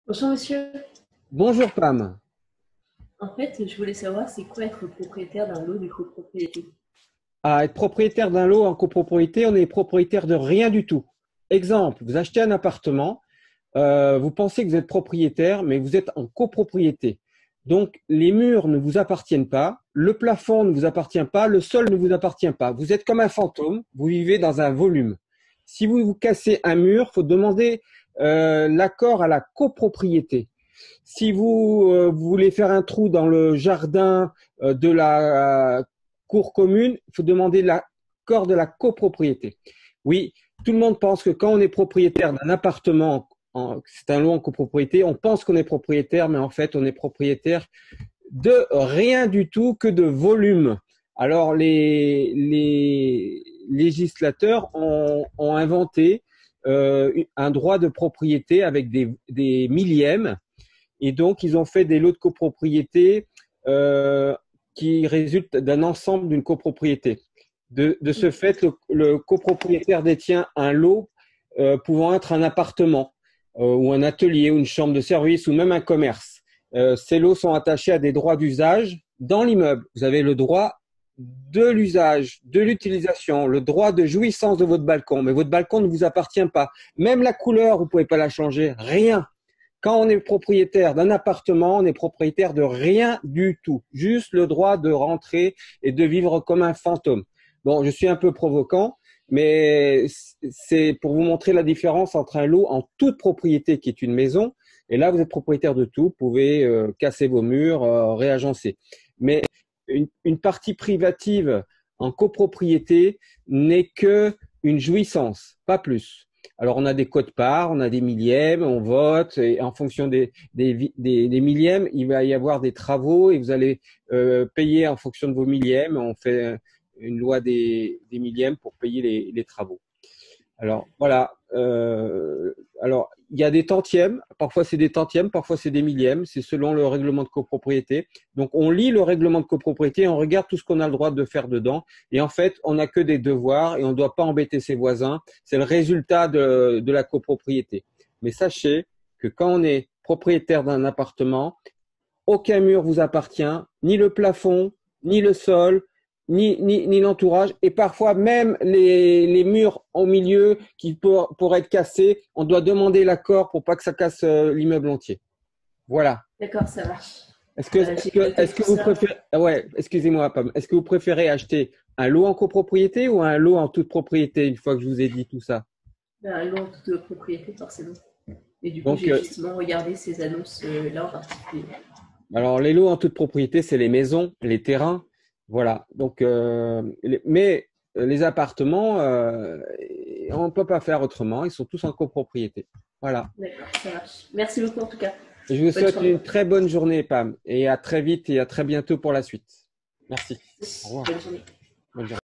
Bonjour monsieur. Bonjour Pam. En fait, je voulais savoir c'est quoi être propriétaire d'un lot de copropriété. À être propriétaire d'un lot en copropriété, on est propriétaire de rien du tout. Exemple, vous achetez un appartement, vous pensez que vous êtes propriétaire, mais vous êtes en copropriété. Donc, les murs ne vous appartiennent pas, le plafond ne vous appartient pas, le sol ne vous appartient pas. Vous êtes comme un fantôme, vous vivez dans un volume. Si vous vous cassez un mur, il faut demander l'accord à la copropriété. Si vous voulez faire un trou dans le jardin de la cour commune, il faut demander l'accord de la copropriété. Oui, tout le monde pense que quand on est propriétaire d'un appartement, c'est un lot en copropriété, on pense qu'on est propriétaire, mais en fait, on est propriétaire de rien du tout que de volume. Alors, les législateurs ont inventé un droit de propriété avec des millièmes et donc, ils ont fait des lots de copropriété qui résultent d'un ensemble d'une copropriété. De ce fait, le copropriétaire détient un lot pouvant être un appartement ou un atelier ou une chambre de service ou même un commerce. Ces lots sont attachés à des droits d'usage dans l'immeuble. Vous avez le droit de l'usage, de l'utilisation, le droit de jouissance de votre balcon, mais votre balcon ne vous appartient pas. Même la couleur, vous ne pouvez pas la changer, rien. Quand on est propriétaire d'un appartement, on est propriétaire de rien du tout. Juste le droit de rentrer et de vivre comme un fantôme. Bon, je suis un peu provocant, mais c'est pour vous montrer la différence entre un lot en toute propriété qui est une maison, et là vous êtes propriétaire de tout, vous pouvez casser vos murs, réagencer. Mais une partie privative en copropriété n'est que une jouissance, pas plus. Alors, on a des quotes-parts, on a des millièmes, on vote, et en fonction des millièmes, il va y avoir des travaux et vous allez payer en fonction de vos millièmes. On fait une loi des millièmes pour payer les travaux. Alors, voilà. Alors, il y a des tantièmes. Parfois, c'est des tantièmes, parfois, c'est des millièmes. C'est selon le règlement de copropriété. Donc, on lit le règlement de copropriété, on regarde tout ce qu'on a le droit de faire dedans. Et en fait, on n'a que des devoirs et on ne doit pas embêter ses voisins. C'est le résultat de la copropriété. Mais sachez que quand on est propriétaire d'un appartement, aucun mur vous appartient, ni le plafond, ni le sol, ni l'entourage, et parfois même les murs au milieu qui pourraient être cassés, on doit demander l'accord pour pas que ça casse l'immeuble entier. Voilà. D'accord, ça marche. Est-ce que, est-ce J'ai que, noté est-ce tout que vous ça. préférez, ouais, excusez-moi, Pam, est-ce que vous préférez acheter un lot en copropriété ou un lot en toute propriété une fois que je vous ai dit tout ça? Un lot en toute propriété, forcément. Et du coup, Donc, j'ai justement regardé ces annonces-là en particulier. alors, les lots en toute propriété, c'est les maisons, les terrains, voilà. Donc, mais les appartements, on ne peut pas faire autrement. Ils sont tous en copropriété. Voilà. D'accord, ça marche. Merci beaucoup en tout cas. Je vous Bonne souhaite journée. une très bonne journée, Pam, et à très vite et à très bientôt pour la suite. Merci. Au revoir. Bonne journée. Bonne journée.